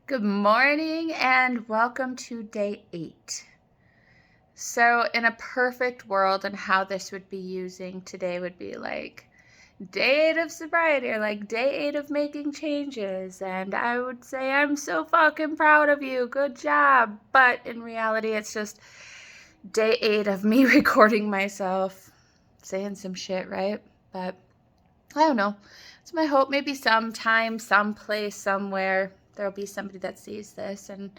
Good morning and welcome to day 8. So, in a perfect world, and how this would be using today would be like day 8 of sobriety or like day 8 of making changes. And I would say, I'm so fucking proud of you. Good job. But in reality, it's just day 8 of me recording myself saying some shit, right? But I don't know. It's my hope maybe sometime, someplace, somewhere, there'll be somebody that sees this, and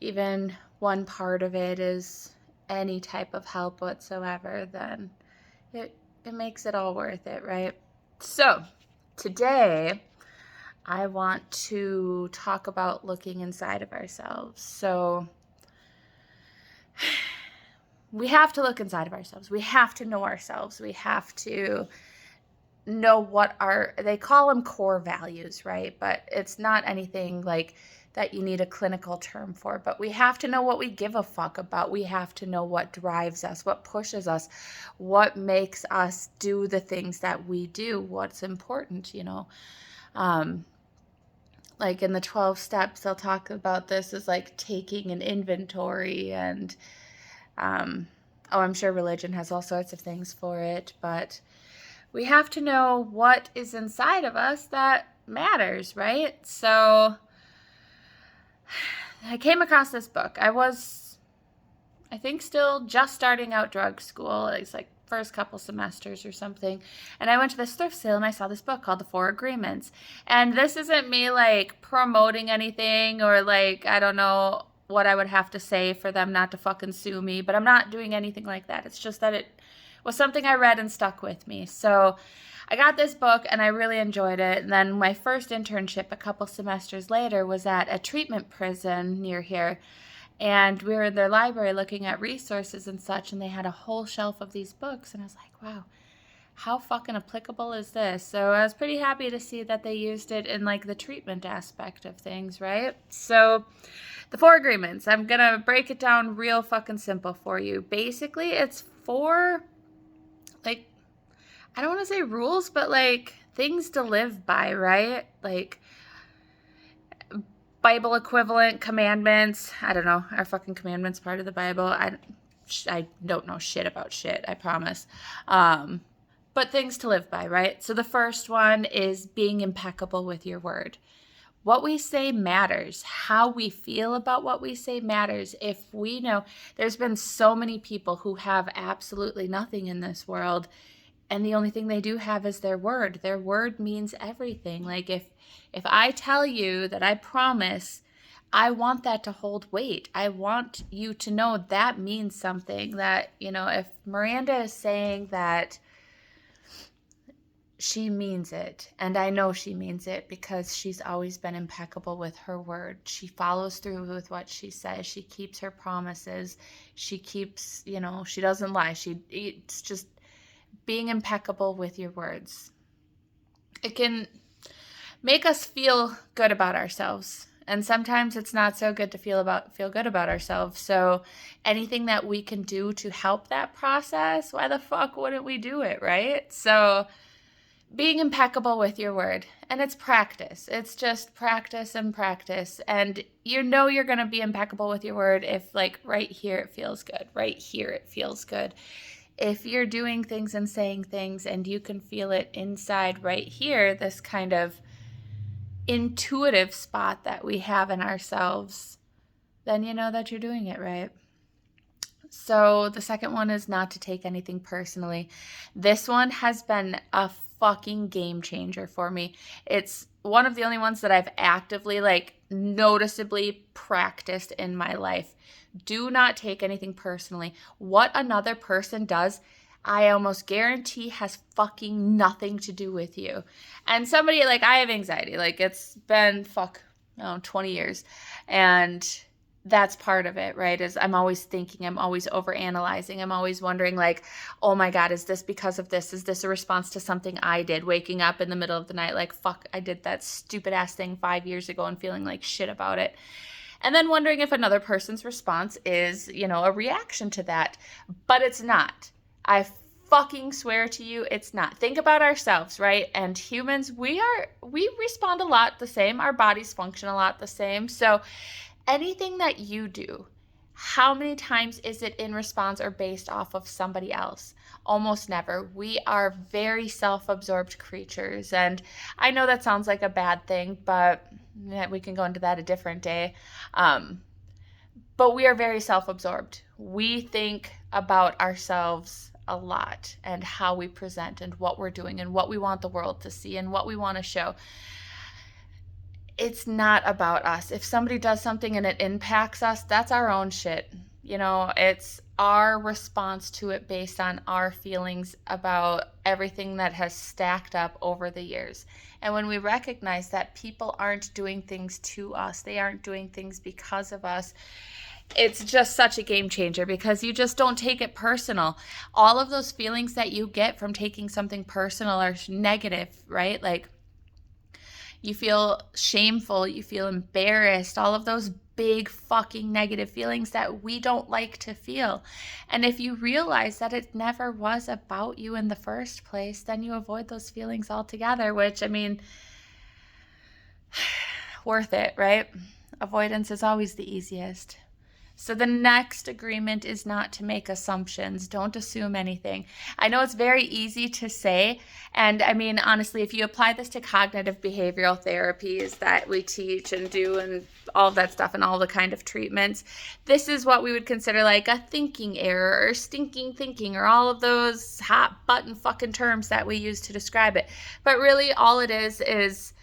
even one part of it is any type of help whatsoever, then it it makes it all worth it, right? So, today I want to talk about looking inside of ourselves. So, we have to look inside of ourselves. We have to know ourselves. We have to know what they call them core values, right? But it's not anything like that you need a clinical term for, but we have to know what we give a fuck about. We have to know what drives us, what pushes us, what makes us do the things that we do, what's important. um like in the 12 steps, they'll talk about this as like taking an inventory. And oh, I'm sure religion has all sorts of things for it, but we have to know what is inside of us that matters, right? So I came across this book. I think, still just starting out drug school. It's like first couple semesters or something. And I went to this thrift sale and I saw this book called The Four Agreements. And this isn't me like promoting anything or like, I don't know what I would have to say for them not to fucking sue me, but I'm not doing anything like that. It's just that it was something I read and stuck with me. So I got this book and I really enjoyed it. And then my first internship a couple semesters later was at a treatment prison near here. And we were in their library looking at resources and such, and they had a whole shelf of these books. And I was like, wow, how fucking applicable is this? So I was pretty happy to see that they used it in like the treatment aspect of things, right? So the Four Agreements, I'm gonna break it down real fucking simple for you. Basically, it's four, like, I don't want to say rules, but like things to live by, right? Like Bible equivalent commandments. I don't know. Are fucking commandments part of the Bible? I don't know shit about shit, I promise. But things to live by, right? So the first one is being impeccable with your word. What we say matters. How we feel about what we say matters. If we know, there's been so many people who have absolutely nothing in this world, and the only thing they do have is their word. Their word means everything. Like if I tell you that I promise, I want that to hold weight. I want you to know that means something. That, if Miranda is saying that, she means it, and I know she means it because she's always been impeccable with her word. She follows through with what she says. She keeps her promises. She keeps, she doesn't lie. It's just being impeccable with your words. It can make us feel good about ourselves. And sometimes it's not so good to feel good about ourselves. So anything that we can do to help that process, why the fuck wouldn't we do it, right? So being impeccable with your word, and it's practice. It's just practice and practice. And you're going to be impeccable with your word if like right here it feels good. Right here it feels good. If you're doing things and saying things and you can feel it inside right here, this kind of intuitive spot that we have in ourselves, then you know that you're doing it right. So the second one is not to take anything personally. This one has been a fucking game changer for me. It's one of the only ones that I've actively, like, noticeably practiced in my life. Do not take anything personally. What another person does, I almost guarantee has fucking nothing to do with you. And somebody, like, I have anxiety. Like, it's been 20 years. And that's part of it, right? Is I'm always thinking, I'm always overanalyzing, I'm always wondering, like, oh my God, is this because of this? Is this a response to something I did? Waking up in the middle of the night, like, fuck, I did that stupid ass thing 5 years ago and feeling like shit about it. And then wondering if another person's response is, a reaction to that. But it's not. I fucking swear to you it's not. Think about ourselves, right? And humans, we respond a lot the same. Our bodies function a lot the same. So anything that you do, how many times is it in response or based off of somebody else? Almost never. We are very self-absorbed creatures. And I know that sounds like a bad thing, but we can go into that a different day. But we are very self-absorbed. We think about ourselves a lot and how we present and what we're doing and what we want the world to see and what we want to show. It's not about us. If somebody does something and it impacts us, that's our own shit. You know, it's our response to it based on our feelings about everything that has stacked up over the years. And when we recognize that people aren't doing things to us, they aren't doing things because of us, it's just such a game changer because you just don't take it personal. All of those feelings that you get from taking something personal are negative, right? Like, you feel shameful, you feel embarrassed, all of those big fucking negative feelings that we don't like to feel. And if you realize that it never was about you in the first place, then you avoid those feelings altogether, which, I mean, worth it, right? Avoidance is always the easiest. So the next agreement is not to make assumptions. Don't assume anything. I know it's very easy to say, and I mean, honestly, if you apply this to cognitive behavioral therapies that we teach and do and all of that stuff and all the kind of treatments, this is what we would consider like a thinking error or stinking thinking or all of those hot button fucking terms that we use to describe it. But really all it is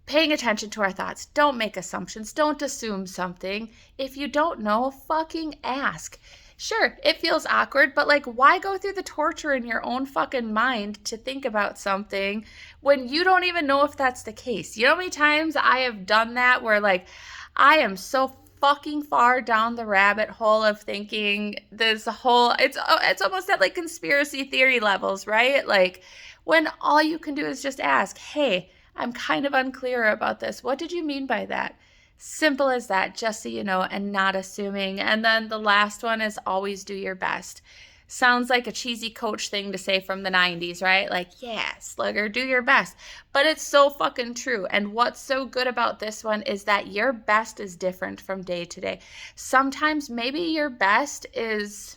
paying attention to our thoughts. Don't make assumptions. Don't assume something. If you don't know, fucking ask. Sure, it feels awkward, but like, why go through the torture in your own fucking mind to think about something when you don't even know if that's the case? You know how many times I have done that where like, I am so fucking far down the rabbit hole of thinking this whole, it's almost at like conspiracy theory levels, right? Like, when all you can do is just ask, hey, I'm kind of unclear about this. What did you mean by that? Simple as that, just so you know, and not assuming. And then the last one is always do your best. Sounds like a cheesy coach thing to say from the 90s, right? Like, yeah, slugger, do your best. But it's so fucking true. And what's so good about this one is that your best is different from day to day. Sometimes maybe your best is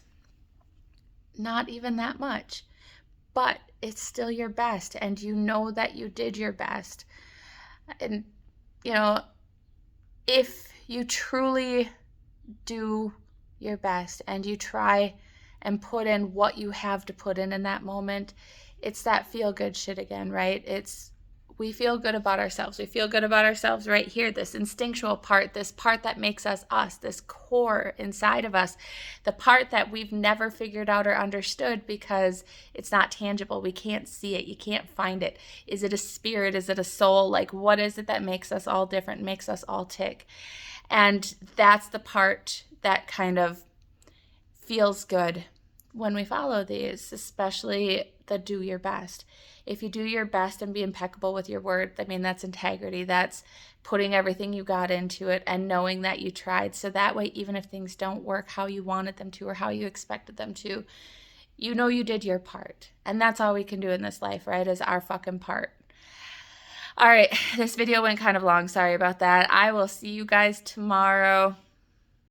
not even that much, but it's still your best, and you know that you did your best. And, you know, if you truly do your best and you try and put in what you have to put in that moment, it's that feel-good shit again, right? We feel good about ourselves. We feel good about ourselves right here, this instinctual part, this part that makes us us, this core inside of us, the part that we've never figured out or understood because it's not tangible. We can't see it. You can't find it. Is it a spirit? Is it a soul? Like, what is it that makes us all different, makes us all tick? And that's the part that kind of feels good when we follow these, especially the do your best. If you do your best and be impeccable with your word, I mean, that's integrity. That's putting everything you got into it and knowing that you tried. So that way, even if things don't work how you wanted them to or how you expected them to, you know you did your part. And that's all we can do in this life, right? Is our fucking part. All right, this video went kind of long. Sorry about that. I will see you guys tomorrow.